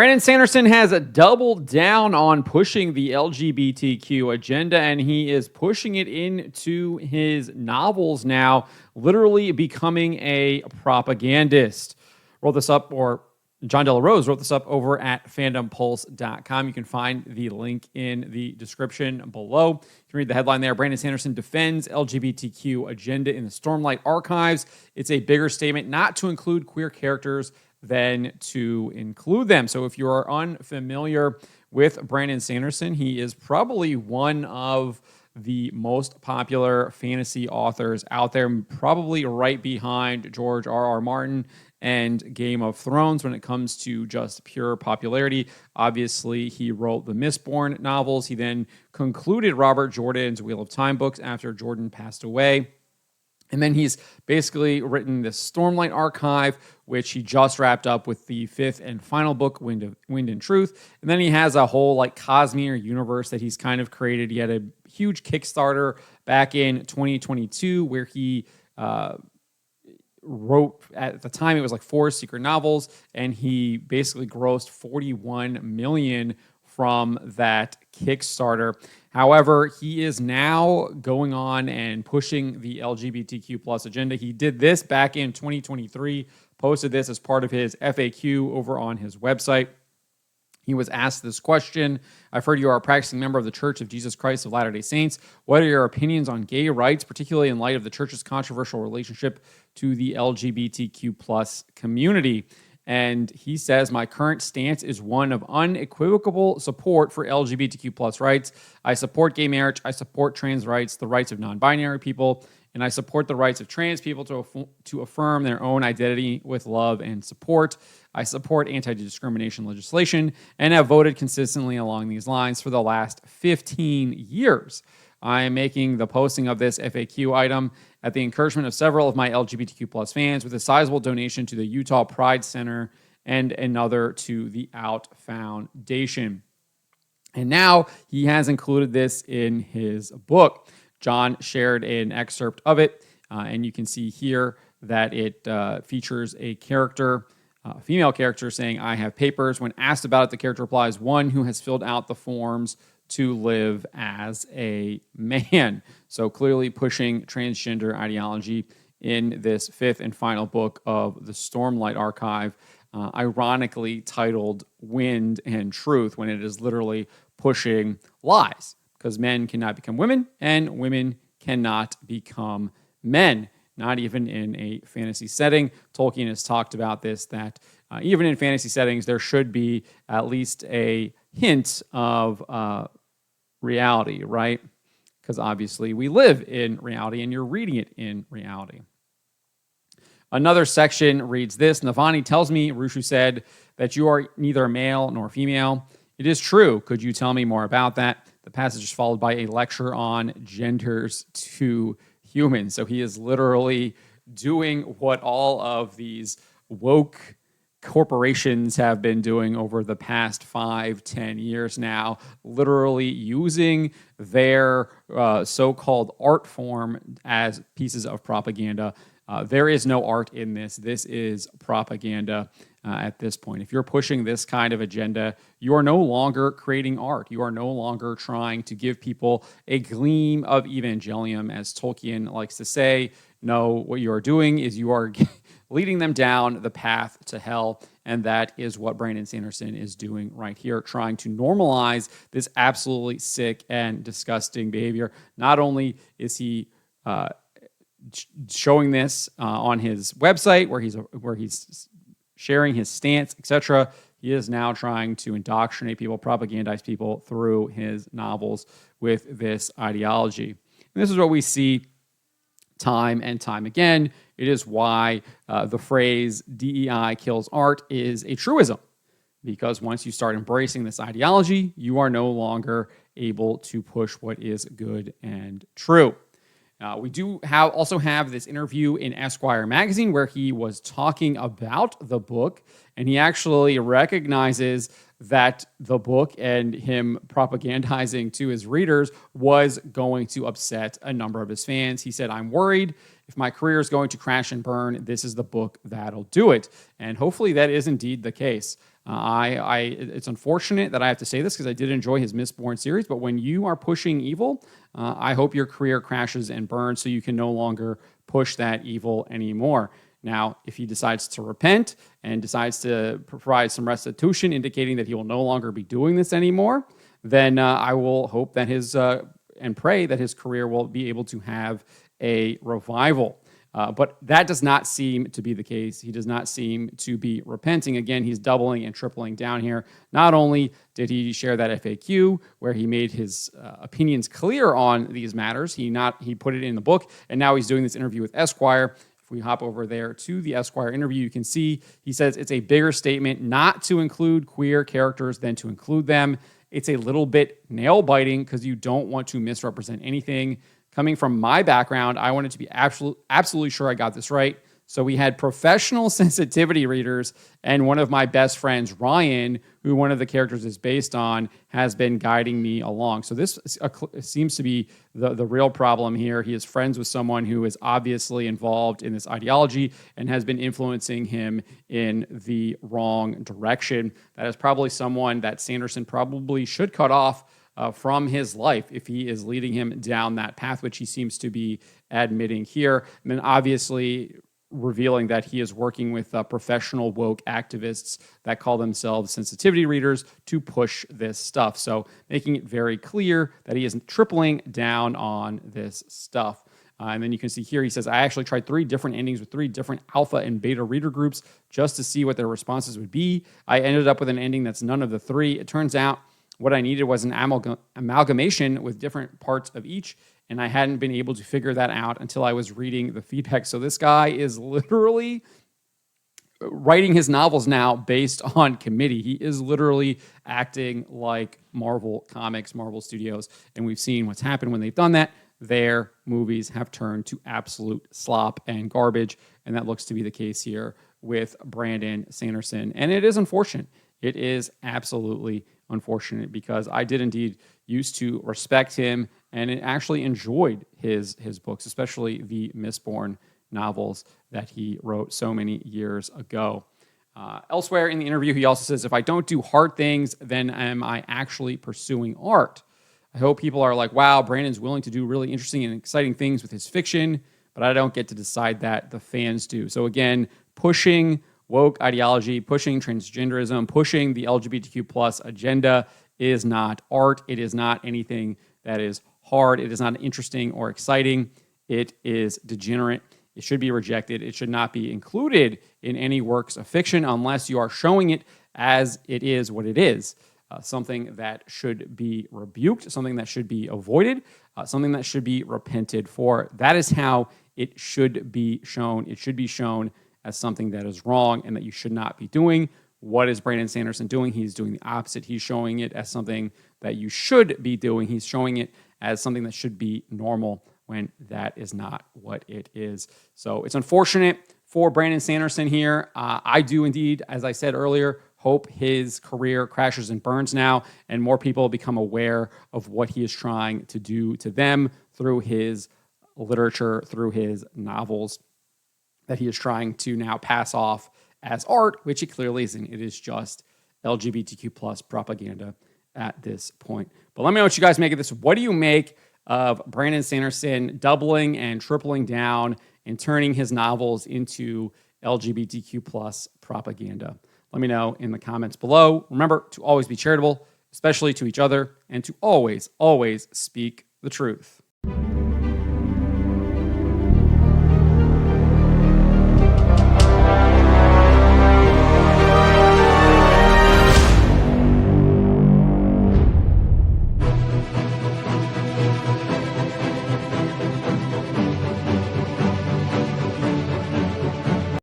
Brandon Sanderson has doubled down on pushing the LGBTQ agenda, and he is pushing it into his novels now, literally becoming a propagandist. Wrote this up, or John Della Rose wrote this up over at fandompulse.com. You can find the link in the description below. You can read the headline there. Brandon Sanderson defends LGBTQ agenda in the Stormlight archives. It's a bigger statement not to include queer characters than to include them. So if you are unfamiliar with Brandon Sanderson, he is probably one of the most popular fantasy authors out there, probably right behind George R.R. Martin and Game of Thrones when it comes to just pure popularity. Obviously, he wrote the Mistborn novels. He then concluded Robert Jordan's Wheel of Time books after Jordan passed away. And then he's basically written this Stormlight archive, which he just wrapped up with the 5th and final book, Wind and Truth. And then he has a whole Cosmere universe that he's kind of created. He had a huge Kickstarter back in 2022 where he wrote, at the time it was 4 secret novels, and he basically grossed $41 million from that Kickstarter. However, he is now going on and pushing the LGBTQ plus agenda. He did this back in 2023, posted this as part of his FAQ over on his website. He was asked this question: I've heard you are a practicing member of the Church of Jesus Christ of Latter-day Saints. What are your opinions on gay rights, particularly in light of the church's controversial relationship to the LGBTQ plus community? And he says, my current stance is one of unequivocal support for LGBTQ plus rights. I support gay marriage. I support trans rights, the rights of non-binary people, and I support the rights of trans people to affirm their own identity with love and support. I support anti-discrimination legislation and have voted consistently along these lines for the last 15 years. I am making the posting of this FAQ item at the encouragement of several of my LGBTQ plus fans, with a sizable donation to the Utah Pride Center and another to the Out Foundation. And now he has included this in his book. John shared an excerpt of it, and you can see here that it features a character, a female character, saying, I have papers. When asked about it, the character replies, one who has filled out the forms to live as a man. So clearly pushing transgender ideology in this 5th and final book of the Stormlight archive, ironically titled Wind and Truth, when it is literally pushing lies, because men cannot become women and women cannot become men, not even in a fantasy setting. Tolkien has talked about this, that even in fantasy settings, there should be at least a hint of reality, right? Because obviously we live in reality and you're reading it in reality. Another section reads this: Navani tells me, Rushu said, that you are neither male nor female. It is true. Could you tell me more about that? The passage is followed by a lecture on genders to humans. So he is literally doing what all of these woke corporations have been doing over the past 5-10 years now, literally using their so-called art form as pieces of propaganda. There is no art in this. This is propaganda at this point. If you're pushing this kind of agenda, you are no longer creating art. You are no longer trying to give people a gleam of evangelium, as Tolkien likes to say. No, what you are doing is you are leading them down the path to hell, and that is what Brandon Sanderson is doing right here, trying to normalize this absolutely sick and disgusting behavior. Not only is he showing this on his website where he's sharing his stance, etc., he is now trying to indoctrinate people, propagandize people through his novels with this ideology. And this is what we see time and time again. It is why the phrase DEI kills art is a truism, because once you start embracing this ideology, you are no longer able to push what is good and true. We do also have this interview in Esquire magazine where he was talking about the book, and he actually recognizes that the book and him propagandizing to his readers was going to upset a number of his fans. He said, I'm worried if my career is going to crash and burn, this is the book that'll do it. And hopefully that is indeed the case. It's unfortunate that I have to say this because I did enjoy his Mistborn series, but when you are pushing evil, I hope your career crashes and burns so you can no longer push that evil anymore. Now, if he decides to repent and decides to provide some restitution indicating that he will no longer be doing this anymore, then I will hope that and pray that his career will be able to have a revival. But that does not seem to be the case. He does not seem to be repenting. Again, he's doubling and tripling down here. Not only did he share that FAQ where he made his opinions clear on these matters, he put it in the book, and now he's doing this interview with Esquire. If we hop over there to the Esquire interview, you can see he says it's a bigger statement not to include queer characters than to include them. It's a little bit nail-biting because you don't want to misrepresent anything. Coming from my background, I wanted to be absolutely sure I got this right. So we had professional sensitivity readers, and one of my best friends, Ryan, who one of the characters is based on, has been guiding me along. So this seems to be the real problem here. He is friends with someone who is obviously involved in this ideology and has been influencing him in the wrong direction. That is probably someone that Sanderson probably should cut off from his life if he is leading him down that path, which he seems to be admitting here. And then obviously revealing that he is working with professional woke activists that call themselves sensitivity readers to push this stuff. So making it very clear that he is tripling down on this stuff. And then you can see here, he says, I actually tried 3 different endings with 3 different alpha and beta reader groups just to see what their responses would be. I ended up with an ending that's none of the 3. It turns out what I needed was an amalgamation with different parts of each, and I hadn't been able to figure that out until I was reading the feedback. So this guy is literally writing his novels now based on committee. He is literally acting like Marvel Comics, Marvel Studios, and we've seen what's happened when they've done that. Their movies have turned to absolute slop and garbage, and that looks to be the case here with Brandon Sanderson. And it is unfortunate. It is absolutely unfortunate because I did indeed used to respect him and actually enjoyed his books, especially the Mistborn novels that he wrote so many years ago. Elsewhere in the interview, he also says, if I don't do hard things, then am I actually pursuing art? I hope people are like, wow, Brandon's willing to do really interesting and exciting things with his fiction, but I don't get to decide that. The fans do. So again, pushing woke ideology, pushing transgenderism, pushing the LGBTQ plus agenda is not art. It is not anything that is hard. It is not interesting or exciting. It is degenerate. It should be rejected. It should not be included in any works of fiction unless you are showing it as it is what it is. Something that should be rebuked, something that should be avoided, something that should be repented for. That is how it should be shown. It should be shown as something that is wrong and that you should not be doing. What is Brandon Sanderson doing? He's doing the opposite. He's showing it as something that you should be doing. He's showing it as something that should be normal when that is not what it is. So it's unfortunate for Brandon Sanderson here. I do indeed, as I said earlier, hope his career crashes and burns now and more people become aware of what he is trying to do to them through his literature, through his novels that he is trying to now pass off as art, which it clearly isn't. It is just LGBTQ plus propaganda at this point. But let me know what you guys make of this. What do you make of Brandon Sanderson doubling and tripling down and turning his novels into LGBTQ plus propaganda? Let me know in the comments below. Remember to always be charitable, especially to each other, and to always, always speak the truth.